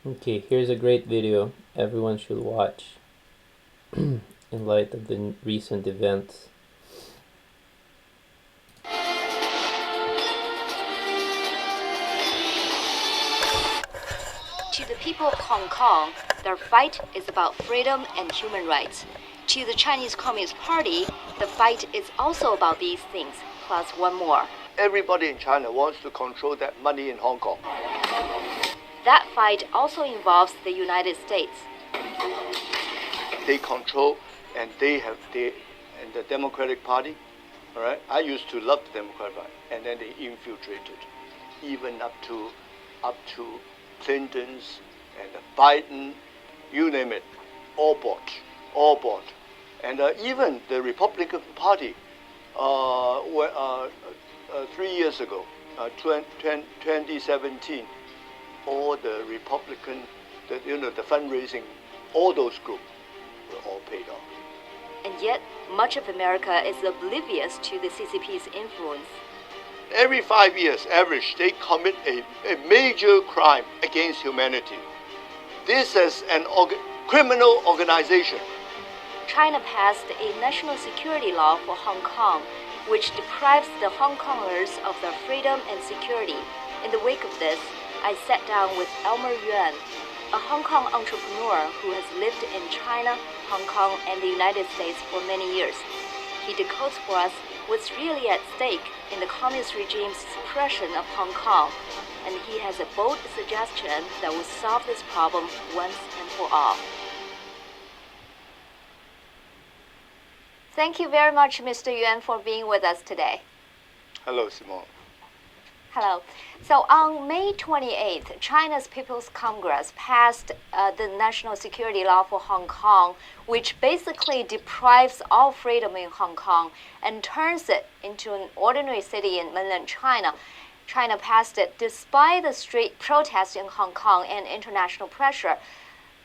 Okay, here's a great video everyone should watch in light of the recent events. To the people of Hong Kong, their fight is about freedom and human rights. To the Chinese Communist Party, the fight is also about these things, plus one more. Everybody in China wants to control that money in Hong Kong. That fight also involves the United States. They control, and the Democratic Party. All right, I used to love the Democratic Party, and then they infiltrated, even up to Clinton's and Biden, you name it, all bought. And even the Republican Party, 3 years ago, 2017, all the Republican, the fundraising, all those groups were all paid off. And yet, much of America is oblivious to the CCP's influence. Every 5 years, average, they commit a major crime against humanity. This is an criminal organization. China passed a national security law for Hong Kong, which deprives the Hong Kongers of their freedom and security. In the wake of this, I sat down with Elmer Yuan, a Hong Kong entrepreneur who has lived in China, Hong Kong, and the United States for many years. He decodes for us what's really at stake in the communist regime's suppression of Hong Kong, and he has a bold suggestion that will solve this problem once and for all. Thank you very much, Mr. Yuan, for being with us today. Hello, Simone. Hello. So on May 28th, China's People's Congress passed the National Security Law for Hong Kong, which basically deprives all freedom in Hong Kong and turns it into an ordinary city in mainland China. China passed it despite the street protests in Hong Kong and international pressure,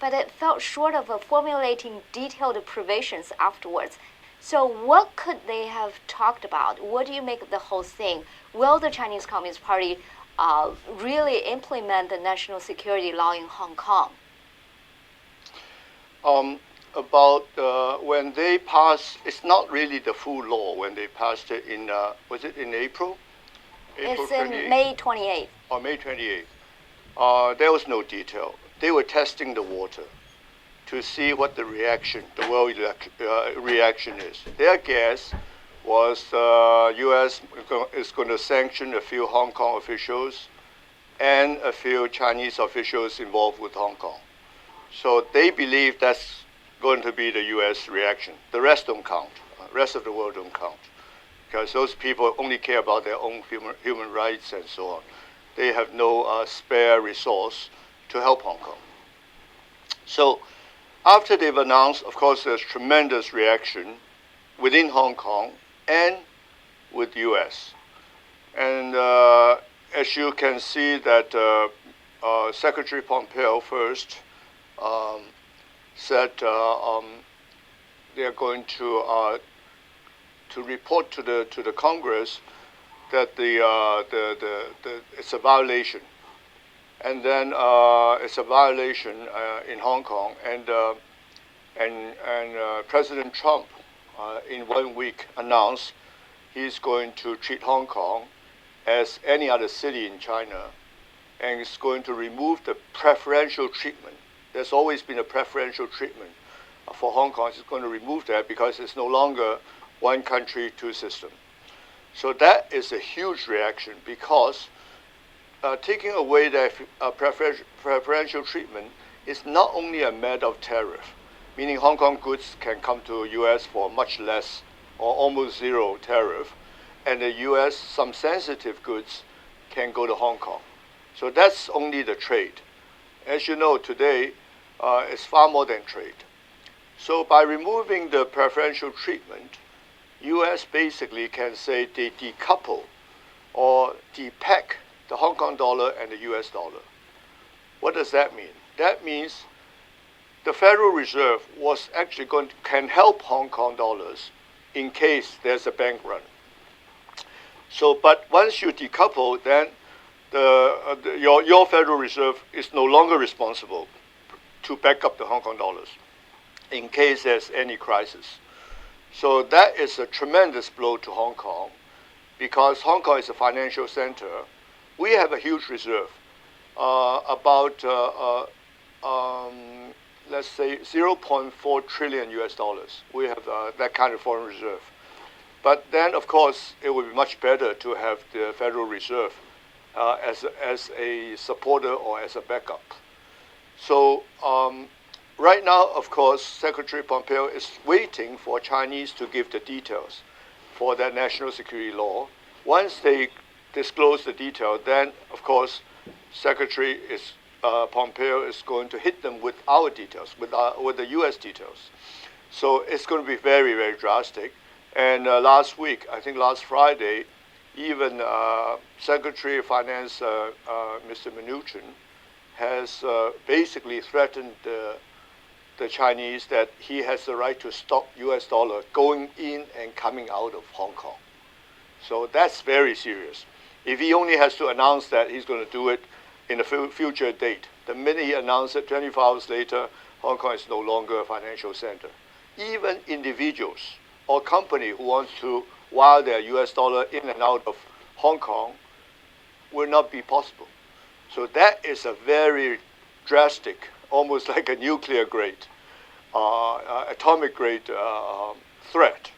but it fell short of formulating detailed provisions afterwards. So what could they have talked about? What do you make of the whole thing? Will the Chinese Communist Party really implement the national security law in Hong Kong? When they passed, it's not really the full law when they passed it in, was it in April? It's in May 28th. Or May 28th. There was no detail. They were testing the water to see what the world reaction is. Their guess was U.S. is going to sanction a few Hong Kong officials and a few Chinese officials involved with Hong Kong. So they believe that's going to be the U.S. reaction. The rest don't count. The rest of the world don't count, because those people only care about their own human rights and so on. They have no spare resource to help Hong Kong. So after they've announced, of course, there's tremendous reaction within Hong Kong and with U.S. And as you can see that Secretary Pompeo first said they are going to report to the Congress that it's a violation. And then it's a violation in Hong Kong, and President Trump in 1 week announced he's going to treat Hong Kong as any other city in China, and is going to remove the preferential treatment. There's always been a preferential treatment for Hong Kong. It's going to remove that because it's no longer one country, two systems. So that is a huge reaction, because taking away that preferential treatment is not only a matter of tariff, meaning Hong Kong goods can come to U.S. for much less or almost zero tariff, and the U.S. some sensitive goods can go to Hong Kong. So that's only the trade. As you know, today it's far more than trade. So by removing the preferential treatment, U.S. basically can say they decouple or depeg the Hong Kong dollar and the US dollar. What does that mean? That means the Federal Reserve was actually can help Hong Kong dollars in case there's a bank run. So, but once you decouple, then your Federal Reserve is no longer responsible to back up the Hong Kong dollars in case there's any crisis. So that is a tremendous blow to Hong Kong, because Hong Kong is a financial center. We have a huge reserve, let's say 0.4 trillion US dollars. We have that kind of foreign reserve. But then, of course, it would be much better to have the Federal Reserve as a supporter or as a backup. So right now, of course, Secretary Pompeo is waiting for Chinese to give the details for that national security law. Once they disclose the detail, then, of course, Secretary Pompeo is going to hit them with our details, with the U.S. details. So it's going to be very, very drastic. And last week, I think last Friday, even Secretary of Finance, Mr. Mnuchin, has basically threatened the Chinese that he has the right to stop U.S. dollar going in and coming out of Hong Kong. So that's very serious. If he only has to announce that he's going to do it in a future date, the minute he announces it, 24 hours later, Hong Kong is no longer a financial center. Even individuals or company who want to wire their U.S. dollar in and out of Hong Kong will not be possible. So that is a very drastic, almost like a nuclear grade, atomic grade threat.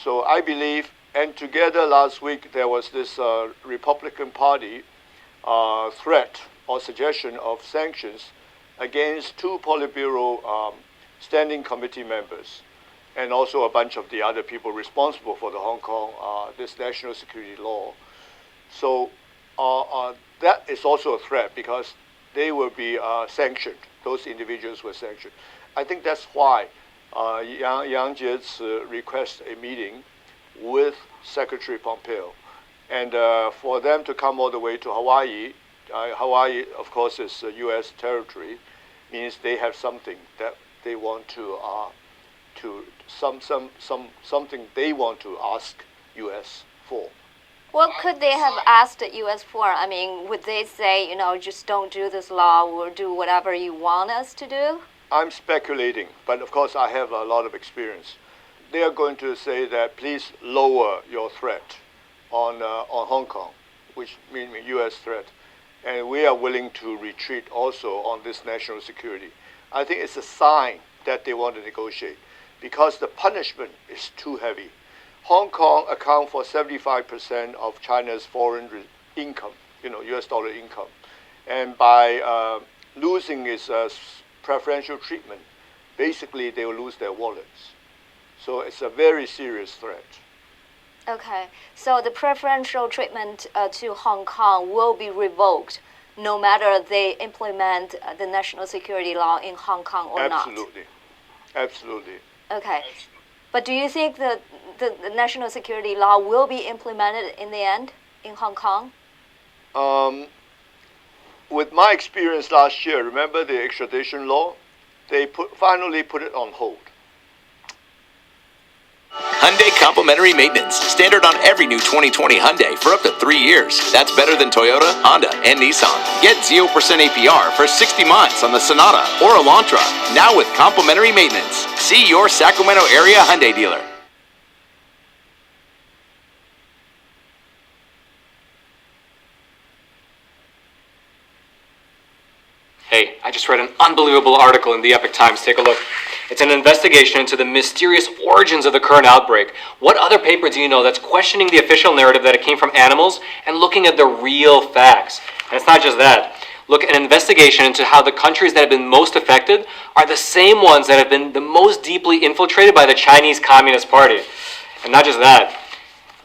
So I believe, and together last week there was this Republican Party threat or suggestion of sanctions against two Politburo standing committee members, and also a bunch of the other people responsible for the Hong Kong, this national security law. So that is also a threat, because they will be sanctioned. Those individuals were sanctioned. I think that's why Yang Jie's request a meeting with Secretary Pompeo. And for them to come all the way to Hawaii, Hawaii, of course, is U.S. territory, means they have something that they want to something they want to ask U.S. for. What could they have asked the U.S. for? I mean, would they say, just don't do this law, we'll do whatever you want us to do? I'm speculating, but of course I have a lot of experience. They are going to say that please lower your threat on Hong Kong, which means U.S. threat, and we are willing to retreat also on this national security. I think it's a sign that they want to negotiate, because the punishment is too heavy. Hong Kong accounts for 75% of China's foreign income, U.S. dollar income, and by losing its preferential treatment, basically they will lose their wallets. So it's a very serious threat. Okay, so the preferential treatment to Hong Kong will be revoked no matter they implement the national security law in Hong Kong or Absolutely. not? Absolutely. Okay, but do you think that the national security law will be implemented in the end in Hong Kong? With my experience last year, remember the extradition law? They finally put it on hold. Hyundai Complimentary Maintenance. Standard on every new 2020 Hyundai for up to 3 years. That's better than Toyota, Honda, and Nissan. Get 0% APR for 60 months on the Sonata or Elantra. Now with complimentary maintenance. See your Sacramento area Hyundai dealer. Hey, I just read an unbelievable article in the Epoch Times. Take a look. It's an investigation into the mysterious origins of the current outbreak. What other paper do you know that's questioning the official narrative that it came from animals and looking at the real facts? And it's not just that. Look, an investigation into how the countries that have been most affected are the same ones that have been the most deeply infiltrated by the Chinese Communist Party. And not just that.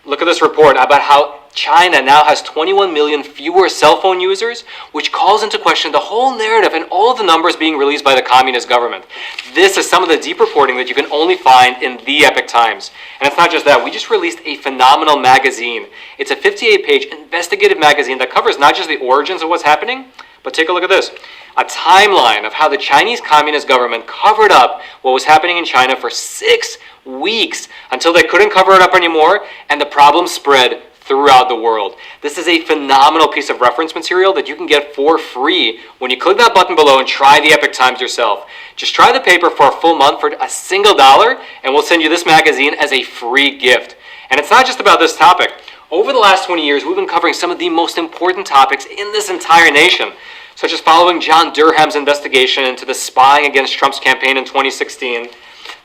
Look at this report about how China now has 21 million fewer cell phone users, which calls into question the whole narrative and all of the numbers being released by the communist government. This is some of the deep reporting that you can only find in the Epoch Times. And it's not just that. We just released a phenomenal magazine. It's a 58-page investigative magazine that covers not just the origins of what's happening, but take a look at this. A timeline of how the Chinese Communist government covered up what was happening in China for 6 weeks until they couldn't cover it up anymore, and the problem spread throughout the world. This is a phenomenal piece of reference material that you can get for free when you click that button below and try the Epoch Times yourself. Just try the paper for a full month for a single $1, and we'll send you this magazine as a free gift. And it's not just about this topic. Over the last 20 years, we've been covering some of the most important topics in this entire nation, such as following John Durham's investigation into the spying against Trump's campaign in 2016,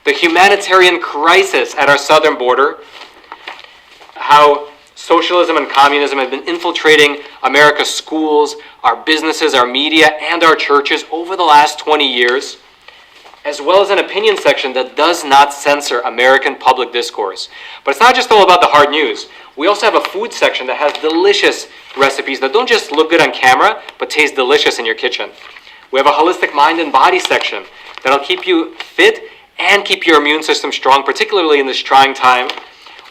the humanitarian crisis at our southern border, how socialism and communism have been infiltrating America's schools, our businesses, our media, and our churches over the last 20 years, as well as an opinion section that does not censor American public discourse. But it's not just all about the hard news. We also have a food section that has delicious recipes that don't just look good on camera, but taste delicious in your kitchen. We have a holistic mind and body section that'll keep you fit and keep your immune system strong, particularly in this trying time.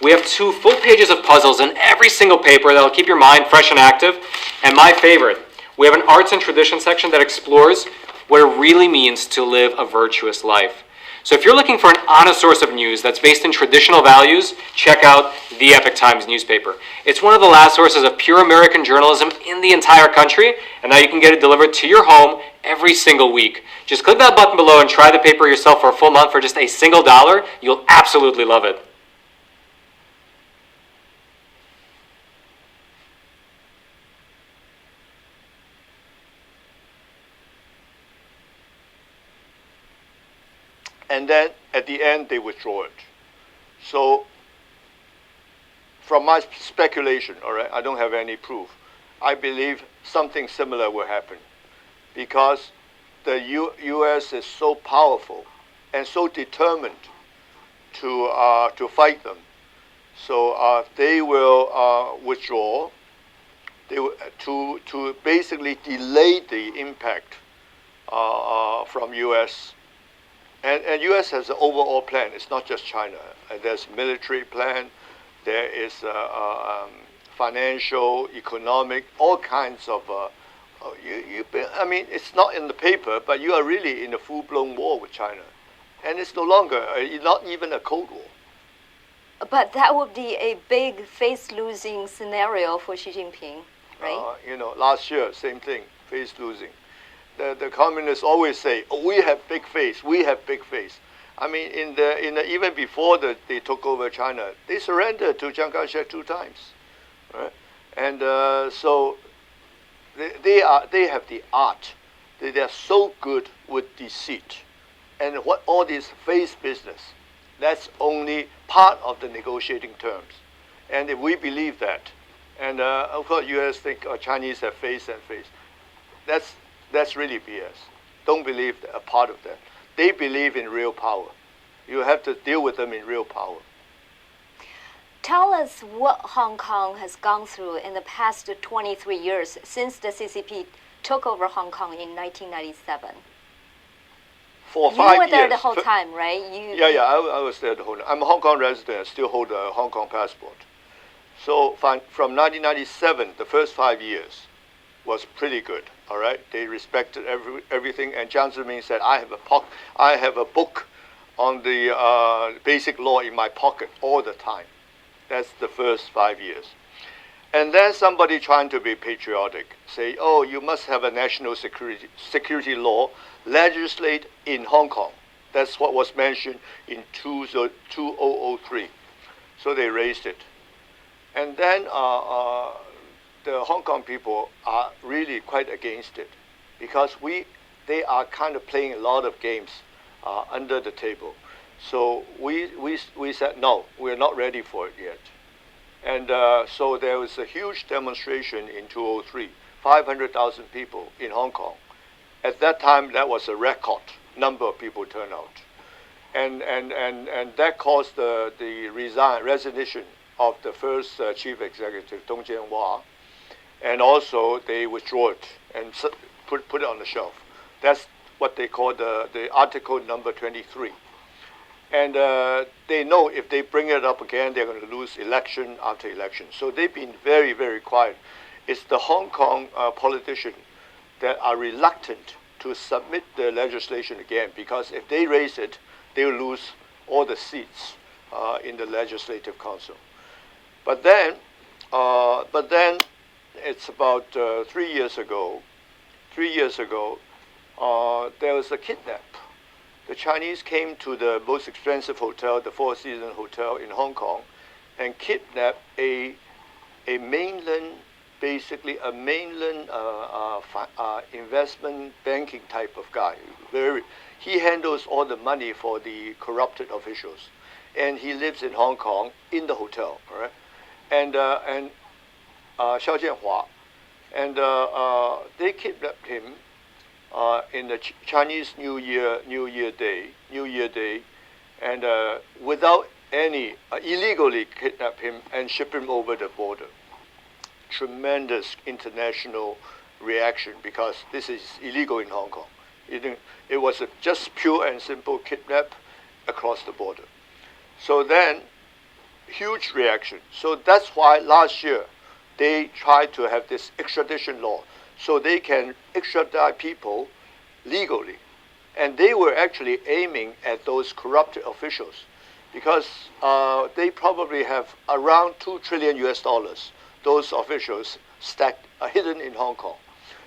We have 2 full pages of puzzles in every single paper that'll keep your mind fresh and active. And my favorite, we have an arts and tradition section that explores what it really means to live a virtuous life. So if you're looking for an honest source of news that's based in traditional values, check out the Epoch Times newspaper. It's one of the last sources of pure American journalism in the entire country, and now you can get it delivered to your home every single week. Just click that button below and try the paper yourself for a full month for just a single $1. You'll absolutely love it. And then at the end, they withdraw it. So from my speculation, all right, I don't have any proof, I believe something similar will happen because the U.S. is so powerful and so determined to fight them. So they will withdraw. They will, to basically delay the impact from U.S. And U.S. has an overall plan. It's not just China. There's military plan. There is financial, economic, all kinds of. I mean, it's not in the paper, but you are really in a full-blown war with China, and it's no longer, not even a Cold War. But that would be a big face-losing scenario for Xi Jinping, right? Last year, same thing, face-losing. The communists always say, "Oh, we have big face. We have big face." I mean, even before they took over China, they surrendered to Chiang Kai-shek 2 times, right? And so they have the art. They are so good with deceit, and what all this face business. That's only part of the negotiating terms, and if we believe that, and of course, U.S. think Chinese have face and face. That's really BS. Don't believe a part of that. They believe in real power. You have to deal with them in real power. Tell us what Hong Kong has gone through in the past 23 years since the CCP took over Hong Kong in 1997. For 5 years. You were there the whole time, right? Yeah, I was there the whole time. I'm a Hong Kong resident. I still hold a Hong Kong passport. So from 1997, the first 5 years was pretty good. All right, they respected everything. And Jiang Zemin said, "I have a book on the basic law in my pocket all the time." That's the first 5 years. And then somebody trying to be patriotic say, "Oh, you must have a national security law legislate in Hong Kong." That's what was mentioned in 2003. So they raised it. And then the Hong Kong people are really quite against it because they are kind of playing a lot of games under the table. So we said, no, we're not ready for it yet. And so there was a huge demonstration in 2003, 500,000 people in Hong Kong. At that time, that was a record number of people turn out. And that caused the resignation of the first chief executive, Dong Jianhua. And also they withdrew it and put it on the shelf. That's what they call the article number 23. And they know if they bring it up again, they're going to lose election after election. So they've been very, very quiet. It's the Hong Kong politicians that are reluctant to submit the legislation again, because if they raise it, they'll lose all the seats in the Legislative Council. But then but then it's about 3 years ago. 3 years ago, there was a kidnap. The Chinese came to the most expensive hotel, the Four Seasons Hotel in Hong Kong, and kidnapped a mainland, basically a mainland investment banking type of guy. He handles all the money for the corrupted officials, and he lives in Hong Kong in the hotel, all right? And Xiao Jianhua, and they kidnapped him in the Chinese New Year Day, and without any illegally kidnap him and ship him over the border. Tremendous international reaction because this is illegal in Hong Kong. It was just pure and simple kidnap across the border. So then, huge reaction. So that's why last year they tried to have this extradition law so they can extradite people legally. And they were actually aiming at those corrupted officials because they probably have around $2 trillion US, those officials hidden in Hong Kong.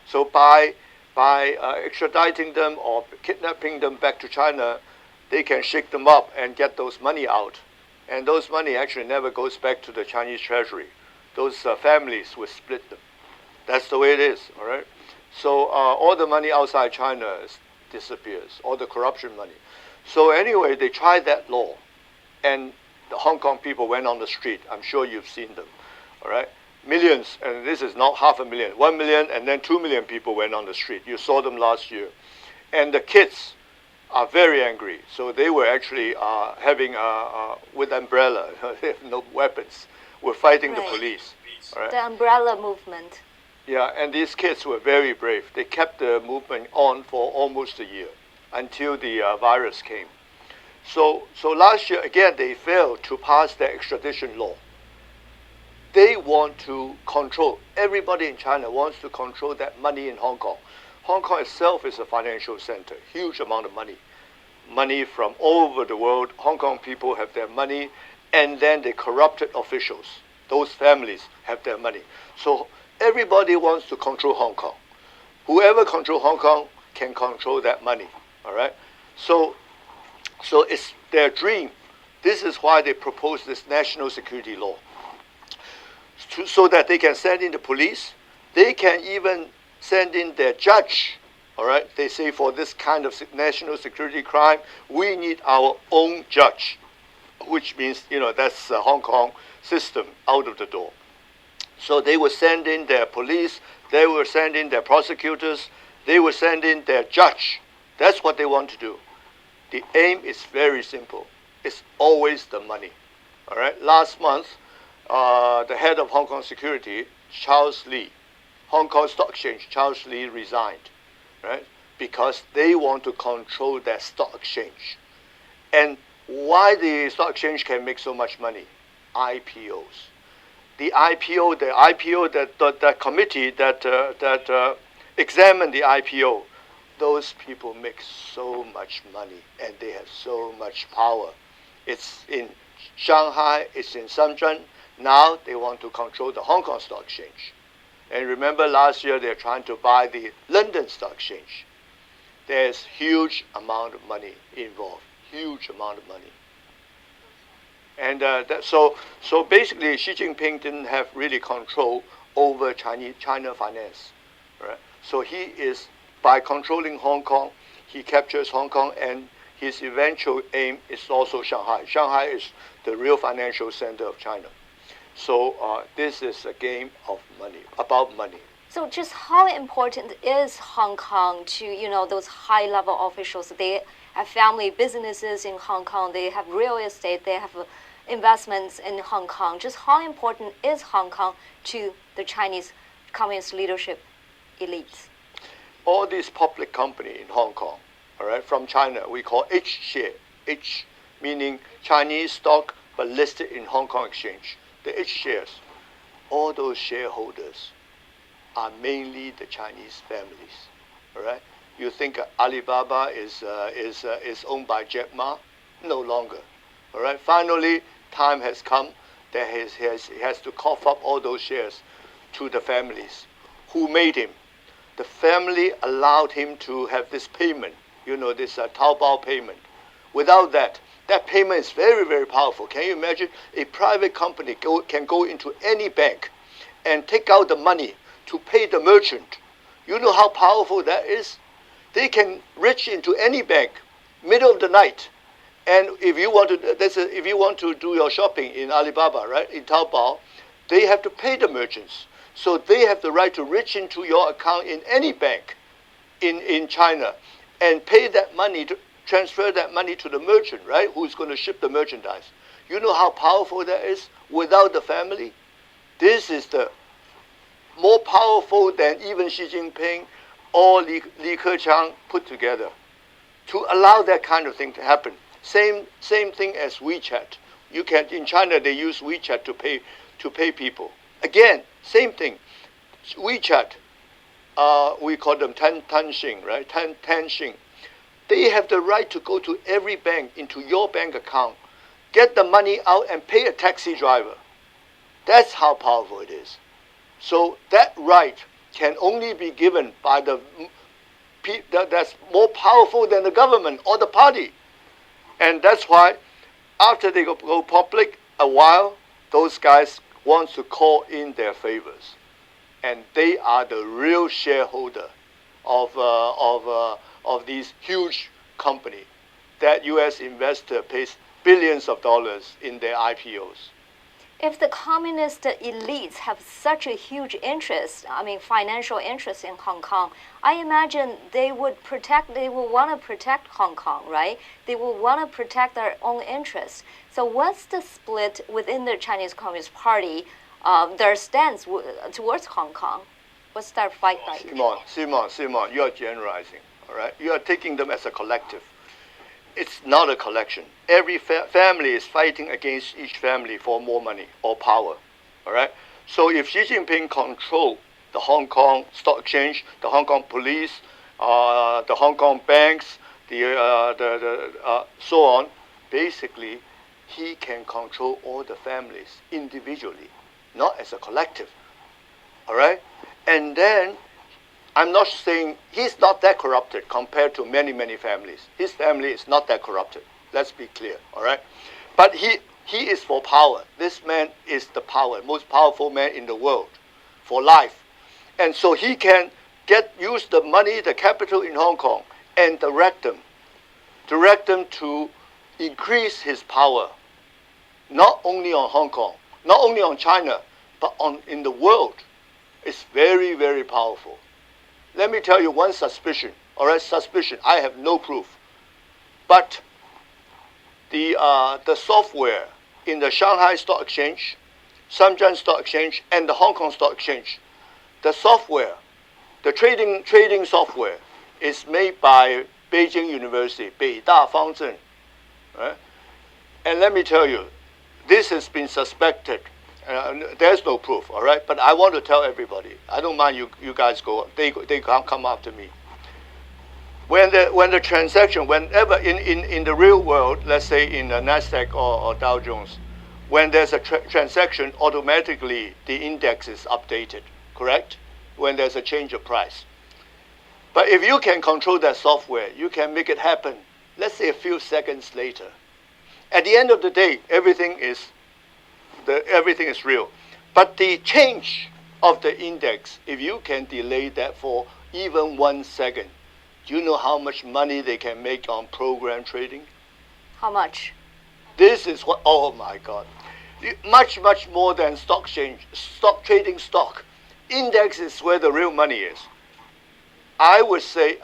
So by extraditing them or kidnapping them back to China, they can shake them up and get those money out. And those money actually never goes back to the Chinese treasury. Those families will split them. That's the way it is, all right? So all the money outside China disappears, all the corruption money. So anyway, they tried that law, and the Hong Kong people went on the street. I'm sure you've seen them, all right? Millions, and this is not 500,000, 1 million, and then 2 million people went on the street. You saw them last year. And the kids are very angry. So they were actually having, with umbrella, they have no weapons, were fighting the police. All right? The umbrella movement. Yeah, and these kids were very brave. They kept the movement on for almost a year until the virus came. So last year, again, they failed to pass the extradition law. They want to control, everybody in China wants to control that money in Hong Kong. Hong Kong itself is a financial center, huge amount of money. Money from all over the world. Hong Kong people have their money, and then the corrupted officials, those families have their money. So everybody wants to control Hong Kong. Whoever controls Hong Kong can control that money, all right? So it's their dream. This is why they proposed this national security law. So that they can send in the police, they can even send in their judge, all right? They say for this kind of national security crime, we need our own judge, which means, that's the Hong Kong system out of the door. So they will send in their police, they will send in their prosecutors, they will send in their judge. That's what they want to do. The aim is very simple. It's always the money, all right? Last month, the head of Hong Kong Security, Charles Lee, Hong Kong Stock Exchange, Charles Lee resigned, right? Because they want to control that stock exchange. And why the stock exchange can make so much money? IPOs. The IPO, that committee that examined the IPO, those people make so much money and they have so much power. It's in Shanghai, it's in Shenzhen. Now they want to control the Hong Kong Stock Exchange. And remember last year they're trying to buy the London Stock Exchange. There's huge amount of money involved, huge amount of money. And so basically Xi Jinping didn't have really control over China finance. Right? So he is, by controlling Hong Kong, he captures Hong Kong, and his eventual aim is also Shanghai. Shanghai is the real financial center of China. So this is a game of money, about money. So just how important is Hong Kong to, those high-level officials? They have family businesses in Hong Kong. They have real estate. They have investments in Hong Kong. Just how important is Hong Kong to the Chinese Communist leadership elites? All these public companies in Hong Kong, all right, from China, we call H share. H meaning Chinese stock, but listed in Hong Kong Exchange. The H shares, all those shareholders are mainly the Chinese families, all right? You think Alibaba is owned by Jack Ma? No longer, all right? Finally, time has come. that he has to cough up all those shares to the families who made him. The family allowed him to have this payment, this Taobao payment. Without that payment is very, very powerful. Can you imagine a private company can go into any bank and take out the money to pay the merchant? You know how powerful that is? They can reach into any bank, middle of the night, and if you want to do your shopping in Alibaba, right, in Taobao, they have to pay the merchants. So they have the right to reach into your account in any bank in China and pay that money, to transfer that money to the merchant, right, who's going to ship the merchandise. You know how powerful that is without the family? This is the more powerful than even Xi Jinping or Li Keqiang put together to allow that kind of thing to happen. Same thing as WeChat. In China they use WeChat to pay people. Again, same thing. WeChat, we call them Tanxing, right? Tanxing. They have the right to go to every bank into your bank account, get the money out and pay a taxi driver. That's how powerful it is. So that right can only be given by that's more powerful than the government or the party. And that's why after they go public, a while, those guys want to call in their favors. And they are the real shareholder of these huge companies that U.S. investor pays billions of dollars in their IPOs. If the communist elites have such a huge interest, financial interest in Hong Kong, I imagine they will want to protect Hong Kong, right? They will want to protect their own interests. So what's the split within the Chinese Communist Party, their stance towards Hong Kong? What's their fight like? Simon, you are generalizing, all right? You are taking them as a collective. It's not a collection. Every family is fighting against each family for more money or power, all right? So if Xi Jinping controls the Hong Kong Stock Exchange, the Hong Kong police, the Hong Kong banks, so on, basically he can control all the families individually, not as a collective, all right? And then I'm not saying he's not that corrupted compared to many, many families. His family is not that corrupted. Let's be clear, all right? But he is for power. This man is the most powerful man in the world for life. And so he can use the money, the capital in Hong Kong, and direct them to increase his power, not only on Hong Kong, not only on China, but in the world. It's very, very powerful. Let me tell you one suspicion, all right? Suspicion. I have no proof. But the software in the Shanghai Stock Exchange, Shenzhen Stock Exchange, and the Hong Kong Stock Exchange, the software, the trading software is made by Beijing University, 北大方正, right? And let me tell you, this has been suspected. There's no proof, all right? But I want to tell everybody. I don't mind you guys go. They can't come after me. When the transaction, whenever in the real world, let's say in the Nasdaq or Dow Jones, when there's a transaction, automatically the index is updated, correct? When there's a change of price. But if you can control that software, you can make it happen, let's say a few seconds later. At the end of the day, everything is real. But the change of the index, if you can delay that for even 1 second, do you know how much money they can make on program trading? How much? This is what, oh my God. Much, much more than stock exchange, stock trading stock. Index is where the real money is. I would say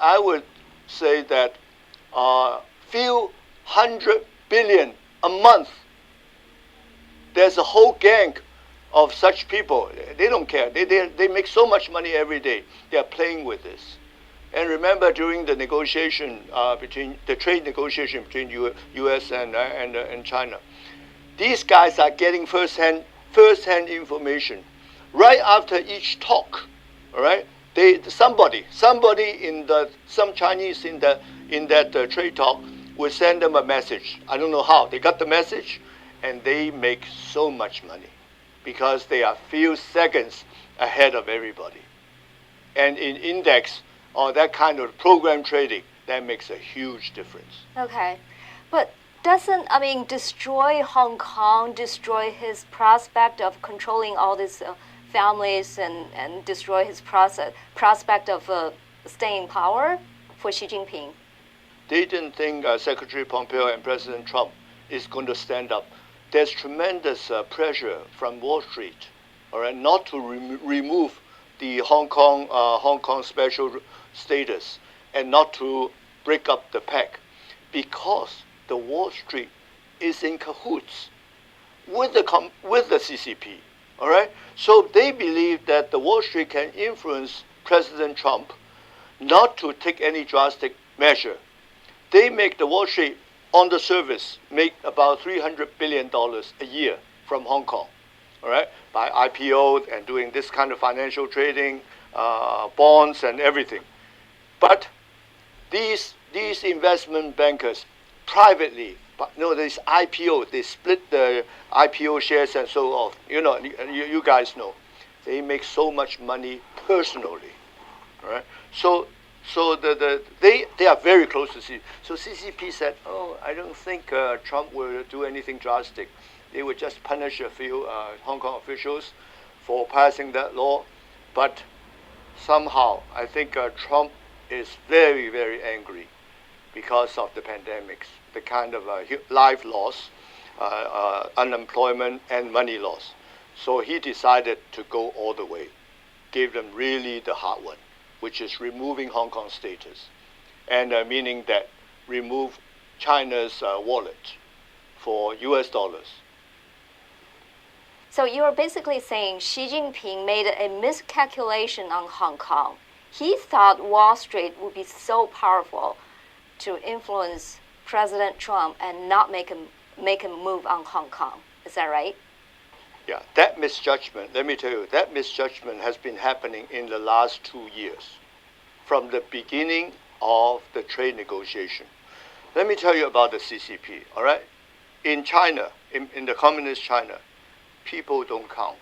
that few 100 billion a month. There's a whole gang of such people. They don't care. They make so much money every day. They are playing with this. And remember, during the negotiation trade negotiation between U.S. and China, these guys are getting first-hand information right after each talk. All right, somebody some Chinese in that trade talk will send them a message. I don't know how they got the message, and they make so much money because they are few seconds ahead of everybody. And in index or that kind of program trading, that makes a huge difference. Okay, but doesn't, I mean, destroy Hong Kong, destroy his prospect of controlling all these families and destroy his prospect of staying in power for Xi Jinping? They didn't think Secretary Pompeo and President Trump is going to stand up. There's tremendous pressure from Wall Street, all right, not to remove the Hong Kong special status and not to break up the pact, because the Wall Street is in cahoots with the CCP, all right? So they believe that the Wall Street can influence President Trump not to take any drastic measure. They make the Wall Street, on the surface, make about $300 billion a year from Hong Kong, all right, by IPO and doing this kind of financial trading, bonds and everything. But these investment bankers privately, but no, this IPO, they split the IPO shares and so on. You know, you guys know, they make so much money personally, all right? So they are very close to CCP. So CCP said, oh, I don't think Trump will do anything drastic. They would just punish a few Hong Kong officials for passing that law. But somehow, I think Trump is very, very angry because of the pandemics, the kind of life loss, unemployment, and money loss. So he decided to go all the way, gave them really the hard one, which is removing Hong Kong status, and meaning that remove China's wallet for US dollars. So you're basically saying Xi Jinping made a miscalculation on Hong Kong. He thought Wall Street would be so powerful to influence President Trump and not make a move on Hong Kong. Is that right? Yeah, that misjudgment, let me tell you, that misjudgment has been happening in the last 2 years, from the beginning of the trade negotiation. Let me tell you about the CCP, all right? In China, in the communist China, people don't count.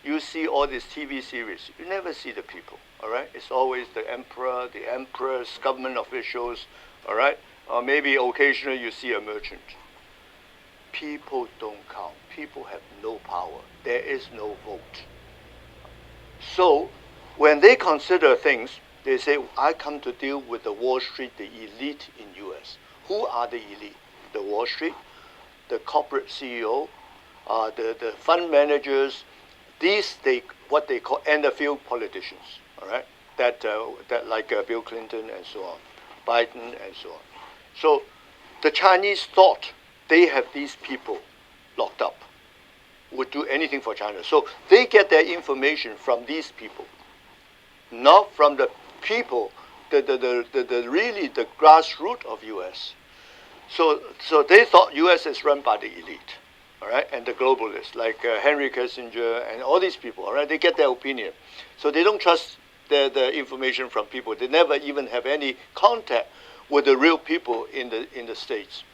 You see all these TV series, you never see the people, all right? It's always the emperor, the empress, government officials, all right? Or maybe occasionally you see a merchant. People don't count. People have no power. There is no vote. So when they consider things, they say, I come to deal with the Wall Street, the elite in US. Who are the elite? The Wall Street, the corporate CEO, the fund managers, what they call, and a few politicians, all right? That like Bill Clinton and so on, Biden and so on. So the Chinese thought they have these people locked up, would do anything for China. So they get their information from these people, not from the people, really the grassroots of US. So they thought US is run by the elite, all right, and the globalists like Henry Kissinger and all these people, all right, they get their opinion. So they don't trust the information from people. They never even have any contact with the real people in the States.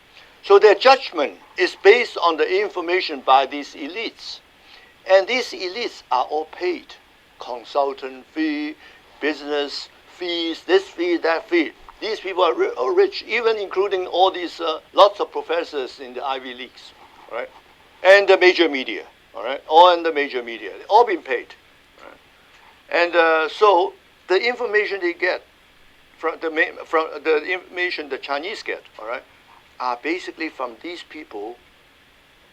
So their judgment is based on the information by these elites. And these elites are all paid. Consultant fee, business fees, this fee, that fee. These people are rich, even including all these lots of professors in the Ivy Leagues, all right? And the major media, all right? All in the major media, they've all been paid. Right? And so the information they get from the information the Chinese get, all right, are basically from these people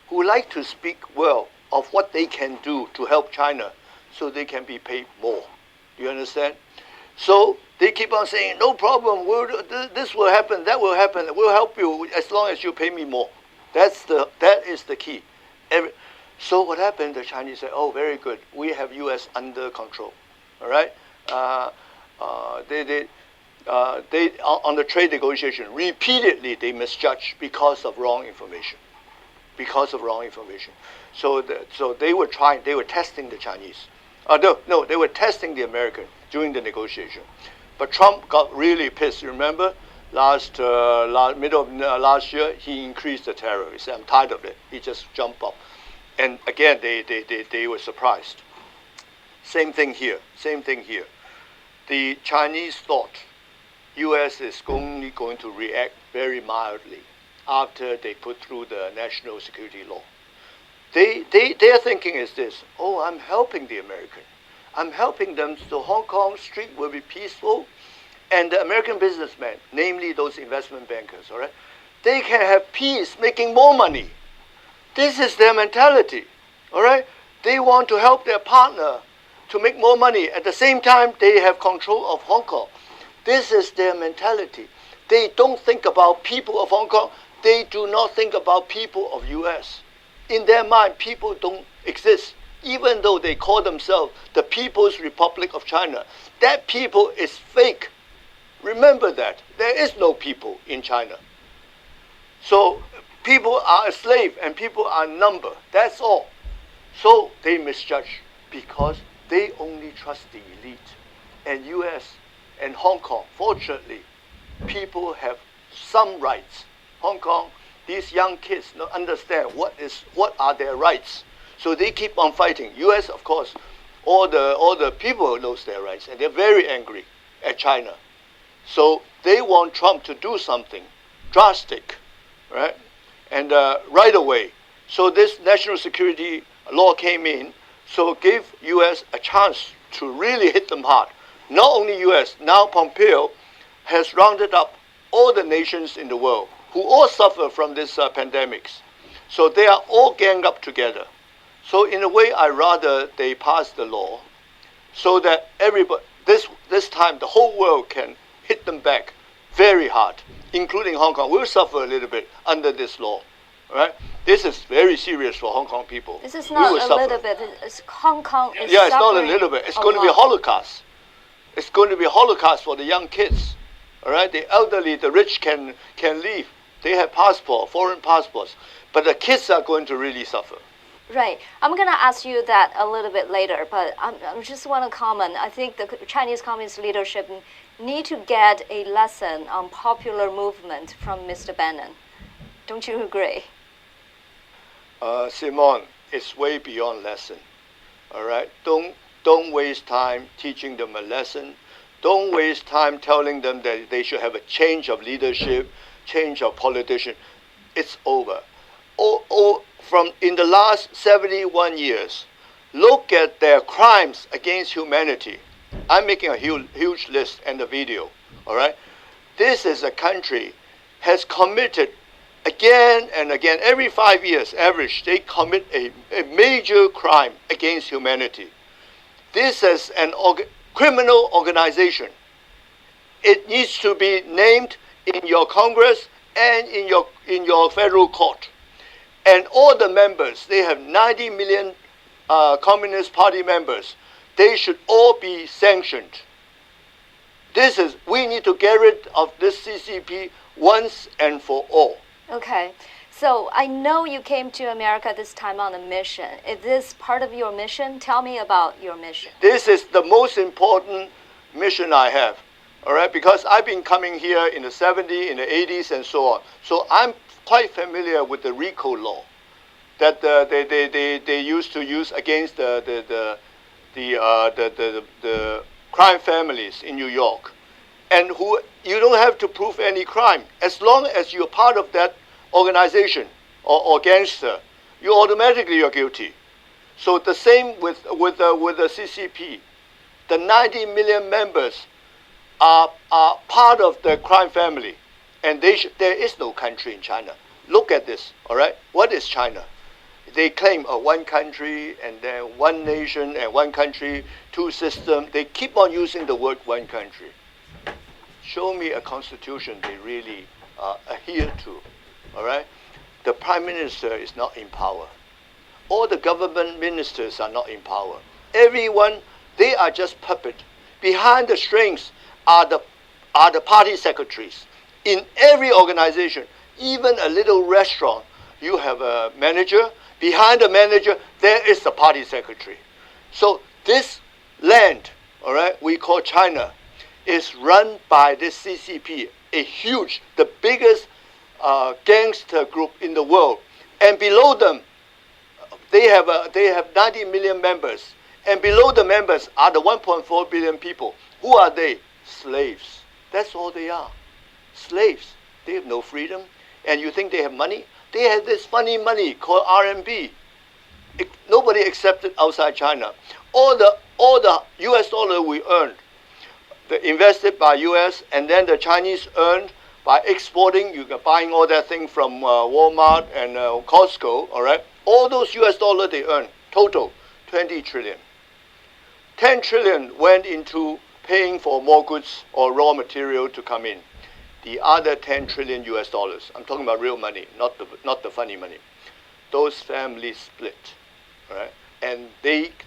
who like to speak well of what they can do to help China so they can be paid more. You understand? So they keep on saying, no problem, this will happen, that will happen, we'll help you as long as you pay me more. That is the key. So what happened, the Chinese said, oh, very good, we have US under control, all right? They on the trade negotiation, repeatedly they misjudged because of wrong information. So they were testing the Chinese. No, they were testing the American during the negotiation. But Trump got really pissed. Remember, middle of last year, he increased the tariff. He said, "I'm tired of it." He just jumped up, and again, they were surprised. Same thing here. Same thing here. The Chinese thought U.S. is only going to react very mildly after they put through the national security law. Their thinking is this: oh, I'm helping the American. I'm helping them so Hong Kong street will be peaceful, and the American businessmen, namely those investment bankers, all right, they can have peace making more money. This is their mentality, all right? They want to help their partner to make more money. At the same time, they have control of Hong Kong. This is their mentality. They don't think about people of Hong Kong. They do not think about people of U.S. In their mind, people don't exist. Even though they call themselves the People's Republic of China, that people is fake. Remember that. There is no people in China. So people are a slave and people are a number. That's all. So they misjudge because they only trust the elite. And US and Hong Kong, fortunately, people have some rights. Hong Kong, these young kids don't understand what are their rights. So they keep on fighting. US, of course, all the people knows their rights, and they're very angry at China. So they want Trump to do something drastic, right? And right away. So this national security law came in, so gave US a chance to really hit them hard. Not only US, now Pompeo has rounded up all the nations in the world who all suffer from this pandemics. So they are all ganged up together. So in a way, I rather they pass the law so that everybody, this time the whole world can hit them back very hard, including Hong Kong. We'll suffer a little bit under this law, right? This is very serious for Hong Kong people. This is not a little bit. Hong Kong is it's not a little bit. It's going to be a Holocaust. It's going to be a Holocaust for the young kids, all right? The elderly, the rich can leave. They have foreign passports, but the kids are going to really suffer. Right. I'm going to ask you that a little bit later, but I just want to comment. I think the Chinese Communist leadership need to get a lesson on popular movement from Mr. Bannon. Don't you agree? Simone, it's way beyond lesson. All right? Don't waste time teaching them a lesson. Don't waste time telling them that they should have a change of leadership, change of politician. It's over. From in the last 71 years, look at their crimes against humanity. I'm making a huge list and a video, all right? This is a country has committed again and again, every 5 years average, they commit a major crime against humanity. This is an criminal organization. It needs to be named in your Congress and in your federal court. And all the members, they have 90 million Communist Party members. They should all be sanctioned. We need to get rid of this CCP once and for all. Okay. So I know you came to America this time on a mission. Is this part of your mission? Tell me about your mission. This is the most important mission I have, all right? Because I've been coming here in the 70s, in the 80s, and so on. So I'm quite familiar with the RICO law that they used to use against the crime families in New York, and who you don't have to prove any crime as long as you're part of that organization or gangster, you automatically are guilty. So the same with the CCP. The 90 million members are part of the crime family, and there is no country in China. Look at this, all right? What is China? They claim one country and then one nation and one country, two systems. They keep on using the word one country. Show me a constitution they really adhere to, all right? The prime minister is not in power. All the government ministers are not in power. Everyone, they are just puppet. Behind the strings are the party secretaries. In every organization, even a little restaurant, you have a manager. Behind the manager, there is the party secretary. So this land, all right, we call China, is run by this CCP a huge, the biggest gangster group in the world. And below them, they have 90 million members. And below the members are the 1.4 billion people. Who are they? Slaves. That's all they are. Slaves. They have no freedom. And you think they have money? They have this funny money called RMB. Nobody accepted outside China. All the US dollar we earned, invested by US, and then the Chinese earned by exporting. You are buying all that thing from Walmart and Costco, all right? All those US dollar they earned, total 20 trillion. 10 trillion went into paying for more goods or raw material to come in. The other 10 trillion US dollars, I'm talking about real money, not the funny money. Those families split, right? And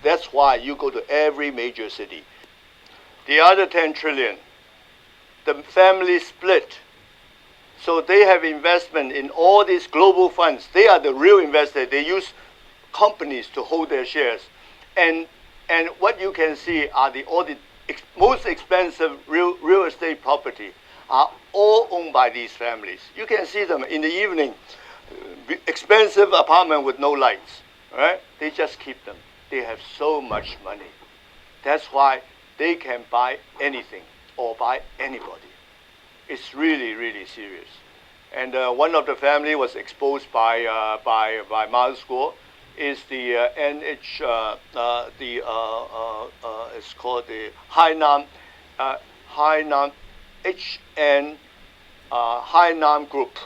that's why you go to every major city. The other 10 trillion, the families split. So they have investment in all these global funds. They are the real investors. They use companies to hold their shares. And what you can see are all the most expensive real estate property are all owned by these families. You can see them in the evening, expensive apartment with no lights, right? They just keep them. They have so much money. That's why they can buy anything or buy anybody. It's really, really serious. And one of the family was exposed by Mao's school is the it's called the Hainan Hainan group,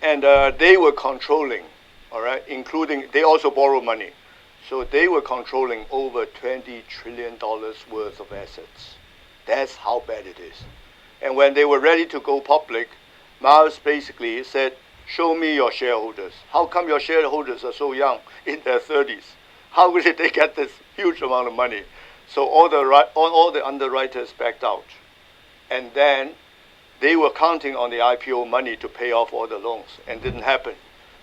and they were controlling, all right, including they also borrow money, so they were controlling over $20 trillion worth of assets. That's how bad it is. And when they were ready to go public, Mao basically said, "Show me your shareholders. How come your shareholders are so young, in their 30s? How did they get this huge amount of money?" So all the underwriters backed out. And then they were counting on the IPO money to pay off all the loans, and didn't happen.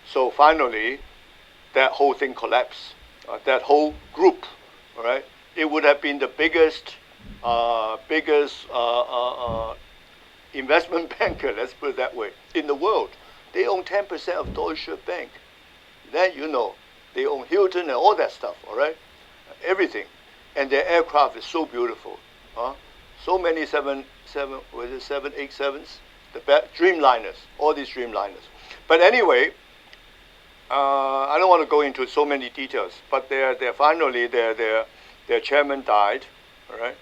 So finally, that whole thing collapsed. That whole group, all right? It would have been the biggest investment banker, let's put it that way, in the world. They own 10% of Deutsche Bank. Then you know, they own Hilton and all that stuff, all right? Everything. And their aircraft is so beautiful. So many 787s, the Dreamliners, all these Dreamliners. But anyway, I don't want to go into so many details, but finally their chairman died, all right?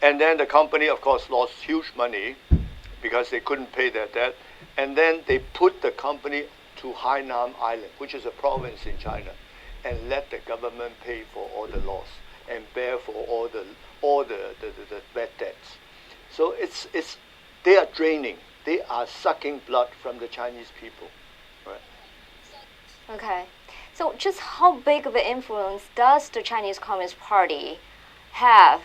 And then the company, of course, lost huge money because they couldn't pay their debt. And then they put the company to Hainan Island, which is a province in China, and let the government pay for all the loss and bear for all the bad debts. So they are draining. They are sucking blood from the Chinese people, right? Okay. So just how big of an influence does the Chinese Communist Party have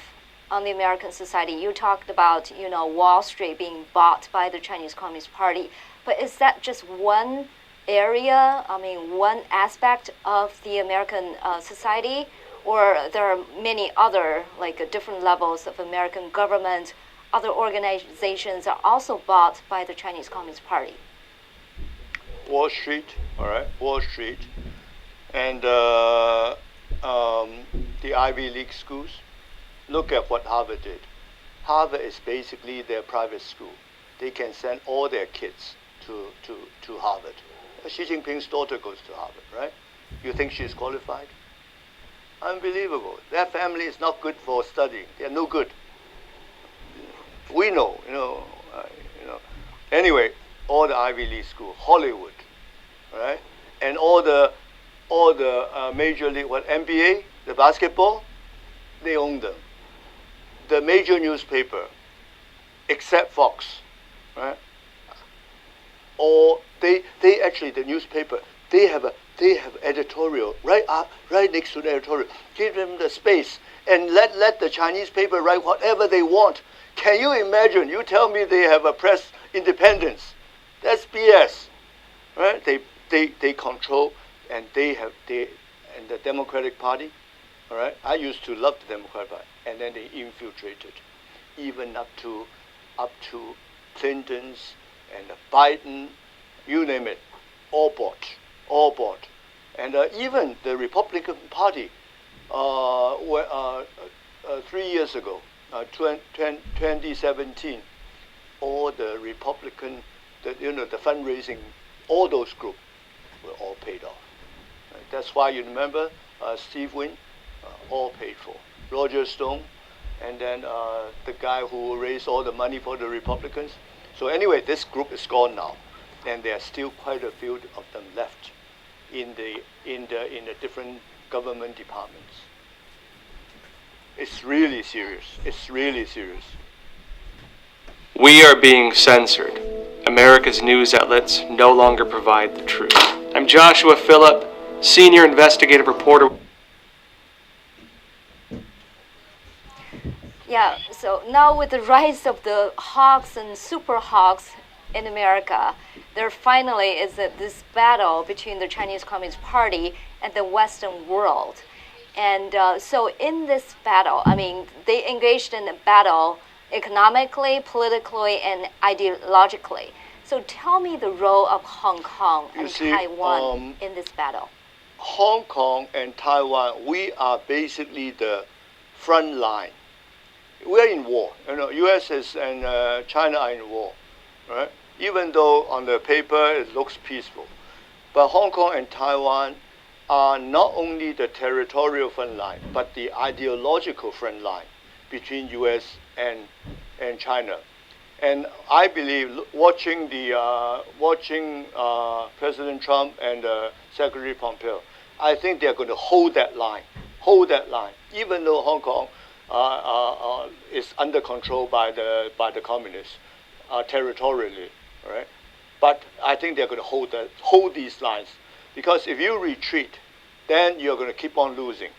on the American society? You talked about, Wall Street being bought by the Chinese Communist Party, but is that just one area, one aspect of the American society, or there are many other, different levels of American government, other organizations are also bought by the Chinese Communist Party? Wall Street, all right, Wall Street, and the Ivy League schools. Look at what Harvard did. Harvard is basically their private school. They can send all their kids to Harvard. Xi Jinping's daughter goes to Harvard, right? You think she's qualified? Unbelievable. That family is not good for studying. They're no good. We know, Anyway, all the Ivy League school, Hollywood, right? And all the major league, NBA, the basketball, they own them. The major newspaper, except Fox, right? Or they actually, the newspaper, they have editorial right next to the editorial. Give them the space and let the Chinese paper write whatever they want. Can you imagine? You tell me they have a press independence. That's BS, right? They control, and and the Democratic Party, all right? I used to love the Democratic Party, and then they infiltrated, even up to Clintons and the Biden, you name it, all bought. And even the Republican Party, 3 years ago, 2017, all the Republican, the fundraising, all those groups were all paid off. Right? That's why you remember Steve Wynn, all paid for. Roger Stone, and then the guy who raised all the money for the Republicans. So anyway, this group is gone now, and there are still quite a few of them left in the different government departments. It's really serious. It's really serious. We are being censored. America's news outlets no longer provide the truth. I'm Joshua Phillip, senior investigative reporter. Yeah, so now with the rise of the hawks and super hawks in America, there finally is this battle between the Chinese Communist Party and the Western world. And so in this battle, I mean, they engaged in a battle economically, politically, and ideologically. So tell me the role of Hong Kong and Taiwan in this battle. Hong Kong and Taiwan, we are basically the front line. We're in war. U.S. and China are in war, right? Even though on the paper it looks peaceful. But Hong Kong and Taiwan are not only the territorial front line, but the ideological front line between U.S. and China. And I believe watching President Trump and Secretary Pompeo, I think they're going to hold that line, even though Hong Kong is under control by the communists territorially, right? But I think they're going to hold these lines, because if you retreat, then you're going to keep on losing,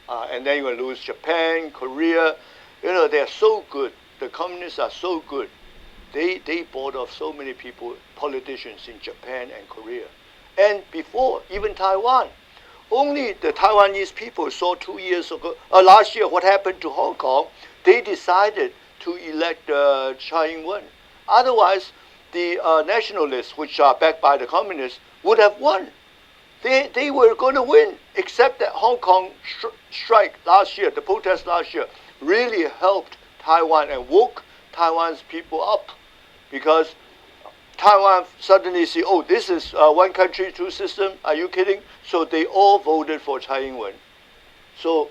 and then you're going to lose Japan, Korea. They're so good. The communists are so good. They bought off so many people, politicians in Japan and Korea, and before even Taiwan. Only the Taiwanese people saw 2 years ago, last year, what happened to Hong Kong. They decided to elect Tsai Ing-wen. Otherwise, the nationalists, which are backed by the communists, would have won. They were going to win, except that Hong Kong strike last year, the protest last year, really helped Taiwan and woke Taiwan's people up, because Taiwan suddenly see, oh, this is one country, two system. Are you kidding? So they all voted for Tsai Ing-wen. So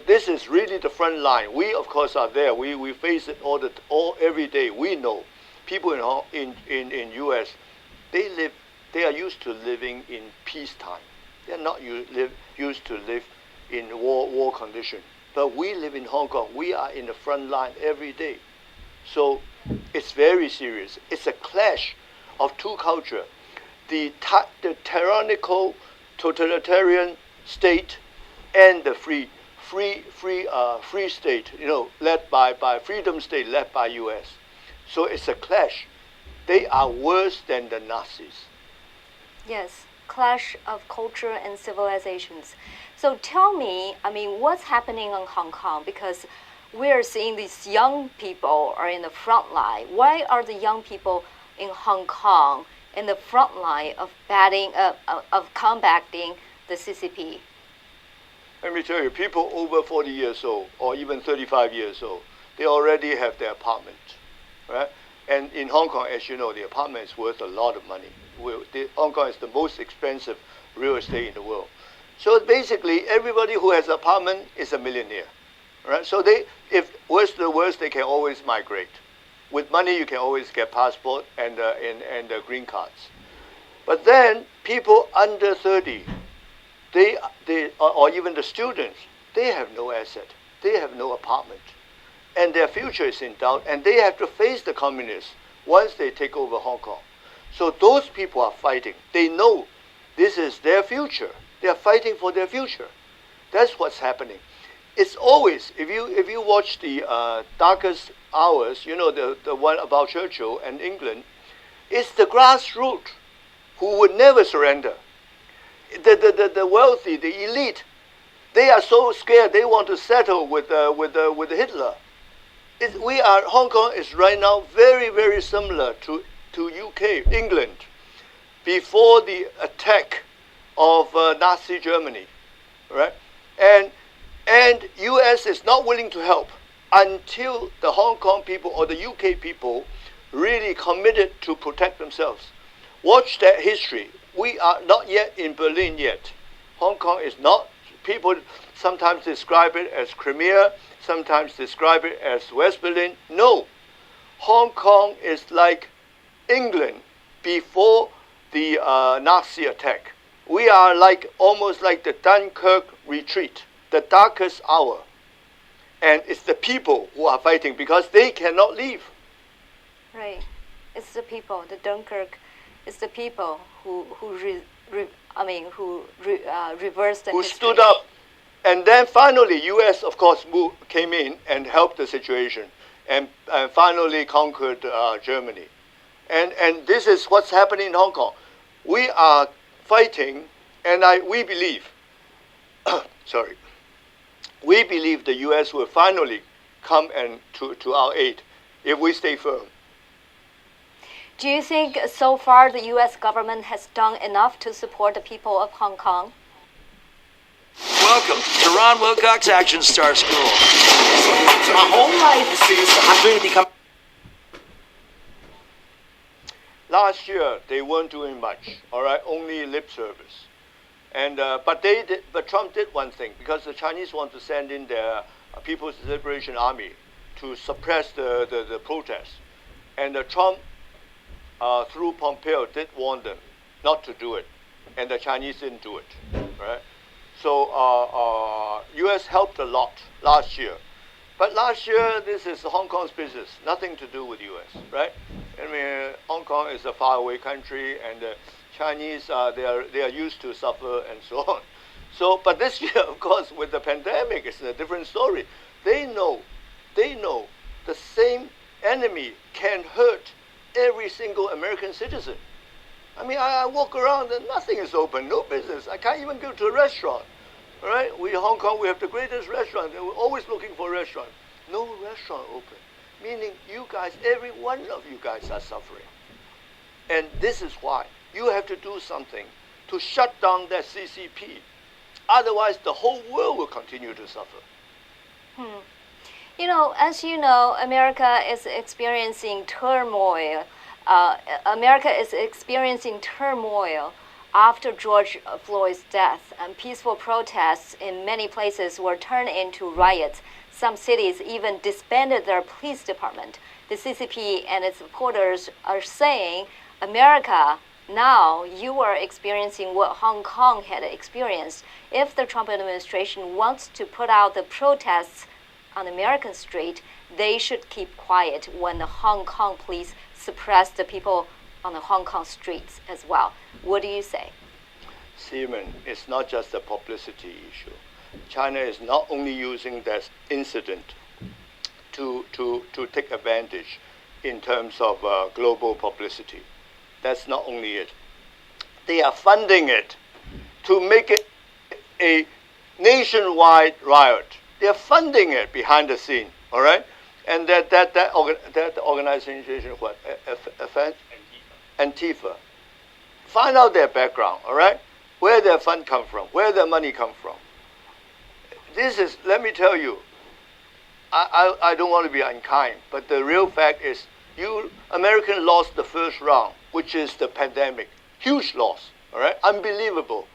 this is really the front line. We of course are there. We face it every day. We know people in U.S. they are used to living in peacetime. They're not used to live in war condition. But we live in Hong Kong. We are in the front line every day. So it's very serious. It's a clash of two cultures. The tyrannical, totalitarian state and the free state, led by freedom state, led by U.S. So it's a clash. They are worse than the Nazis. Yes, clash of culture and civilizations. So tell me, I mean, what's happening in Hong Kong? Because we're seeing these young people are in the front line. Why are the young people in Hong Kong in the front line of combating the CCP? Let me tell you, people over 40 years old or even 35 years old, they already have their apartment, right? And in Hong Kong, as you know, the apartment is worth a lot of money. Hong Kong is the most expensive real estate in the world. So basically, everybody who has an apartment is a millionaire, right? So if worse to the worst, they can always migrate. With money, you can always get passport and green cards. But then people under 30, or even the students, they have no asset. They have no apartment. And their future is in doubt, and they have to face the communists once they take over Hong Kong. So those people are fighting. They know this is their future. They are fighting for their future. That's what's happening. It's always, if you watch the Darkest Hours, the one about Churchill and England, it's the grassroots who would never surrender. The wealthy, the elite, they are so scared they want to settle with Hitler. Hong Kong is right now very, very similar to UK, England, before the attack of Nazi Germany, right? And US is not willing to help until the Hong Kong people or the UK people really committed to protect themselves. Watch that history. We are not yet in Berlin yet. Hong Kong is not. People sometimes describe it as Crimea, sometimes describe it as West Berlin. No. Hong Kong is like England before the Nazi attack. We are like almost like the Dunkirk retreat, the darkest hour. And it's the people who are fighting because they cannot leave. Right. It's the people. The Dunkirk is the people who reversed the who history. stood up. And then finally, U.S. of course came in and helped the situation, and finally conquered Germany. And this is what's happening in Hong Kong. We are fighting, and we believe, sorry, we believe the U.S. will finally come and to our aid if we stay firm. Do you think so far the U.S. government has done enough to support the people of Hong Kong? Welcome to Ron Wilcox Action Star School. My whole life is I'm going to become. Last year they weren't doing much, all right, only lip service, and but Trump did one thing because the Chinese want to send in their People's Liberation Army to suppress the protests, and Trump through Pompeo did warn them not to do it, and the Chinese didn't do it, right? So U.S. helped a lot last year. But last year, this is Hong Kong's business, nothing to do with U.S., right? I mean, Hong Kong is a faraway country, and the Chinese, they are used to suffer and so on. So, but this year, of course, with the pandemic, it's a different story. They know the same enemy can hurt every single American citizen. I mean, I walk around and nothing is open, no business. I can't even go to a restaurant. All right, we in Hong Kong, we have the greatest restaurant. And we're always looking for a restaurant. No restaurant open, meaning you guys, every one of you guys are suffering. And this is why you have to do something to shut down that CCP. Otherwise, the whole world will continue to suffer. You know, as you know, America is experiencing turmoil. America is experiencing turmoil after George Floyd's death, and peaceful protests in many places were turned into riots. Some cities even disbanded their police department. The CCP and its supporters are saying, America, now you are experiencing what Hong Kong had experienced. If the Trump administration wants to put out the protests on American street, they should keep quiet when the Hong Kong police suppress the people on the Hong Kong streets as well. What do you say? Seaman, it's not just a publicity issue. China is not only using that incident to take advantage in terms of global publicity. That's not only it. They are funding it to make it a nationwide riot. They are funding it behind the scene, all right? And that organization, what? Antifa. Find out their background, all right? Where their fund come from, where their money come from. This is, let me tell you, I don't want to be unkind, but the real fact is Americans lost the first round, which is the pandemic. Huge loss, all right? Unbelievable.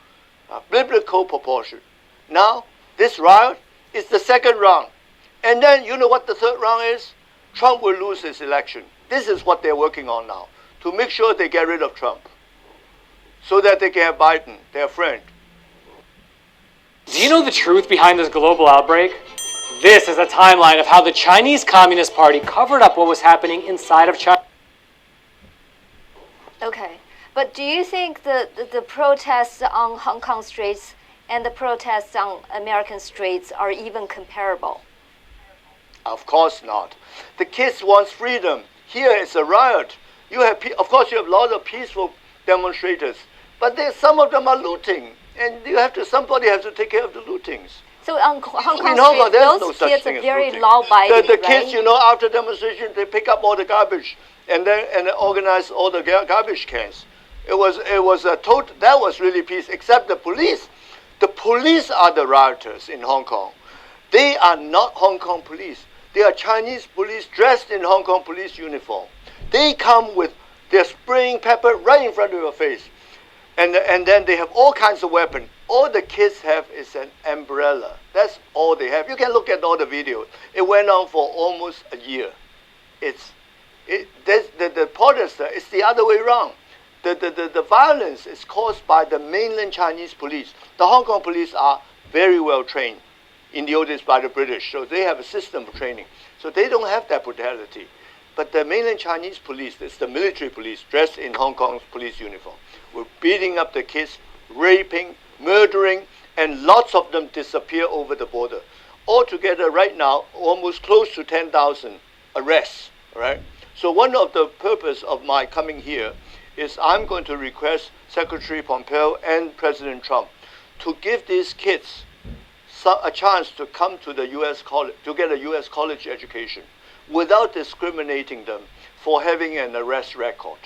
Biblical proportion. Now, this riot is the second round. And then, you know what the third round is? Trump will lose his election. This is what they're working on now, to make sure they get rid of Trump, so that they can have Biden, their friend. Do you know the truth behind this global outbreak? This is a timeline of how the Chinese Communist Party covered up what was happening inside of China. Okay, but do you think the protests on Hong Kong streets and the protests on American streets are even comparable? Of course not. The kids want freedom. Here it's a riot. You have, of course, you have a lot of peaceful demonstrators, but some of them are looting, and somebody has to take care of the lootings. So on Hong Kong In Hong Kong, Street, there's those no such kids thing are as very looting. law-abiding, The right? kids, you know, after demonstration, they pick up all the garbage and then organize all the garbage cans. It was a total. That was really peace. Except the police. The police are the rioters in Hong Kong. They are not Hong Kong police. They are Chinese police dressed in Hong Kong police uniform. They come with their spraying pepper right in front of your face. And then they have all kinds of weapons. All the kids have is an umbrella. That's all they have. You can look at all the videos. It went on for almost a year. The protester is the other way around. The violence is caused by the mainland Chinese police. The Hong Kong police are very well trained in the old days by the British, so they have a system of training. So they don't have that brutality. But the mainland Chinese police, it's the military police dressed in Hong Kong's police uniform, were beating up the kids, raping, murdering, and lots of them disappear over the border. Altogether, right now, almost close to 10,000 arrests. Right? So one of the purpose of my coming here is I'm going to request Secretary Pompeo and President Trump to give these kids a chance to come to the U.S. college, to get a U.S. college education without discriminating them for having an arrest record,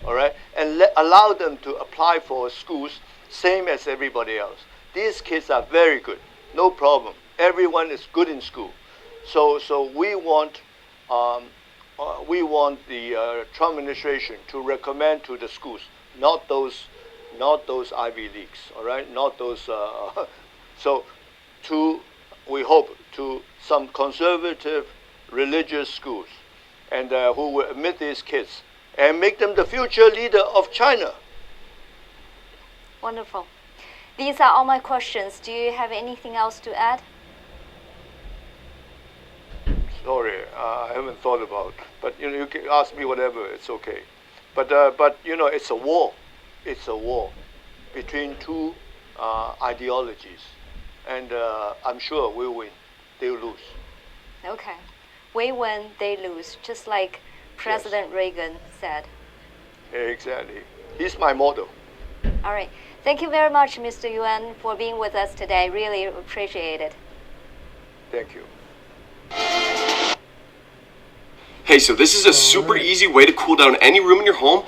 all right? And allow them to apply for schools same as everybody else. These kids are very good, no problem. Everyone is good in school. So we want the Trump administration to recommend to the schools, not those Ivy Leagues, all right? Not those. We hope to some conservative religious schools, and who will admit these kids and make them the future leader of China. Wonderful. These are all my questions. Do you have anything else to add? Sorry, I haven't thought about. But you know, you can ask me whatever. It's okay. But you know, it's a war. It's a war between two ideologies, and I'm sure we'll win. They'll lose. Okay. We win, they lose, just like President Reagan said. Exactly. He's my model. All right. Thank you very much, Mr. Yuan, for being with us today. Really appreciate it. Thank you. Hey, so this is a super easy way to cool down any room in your home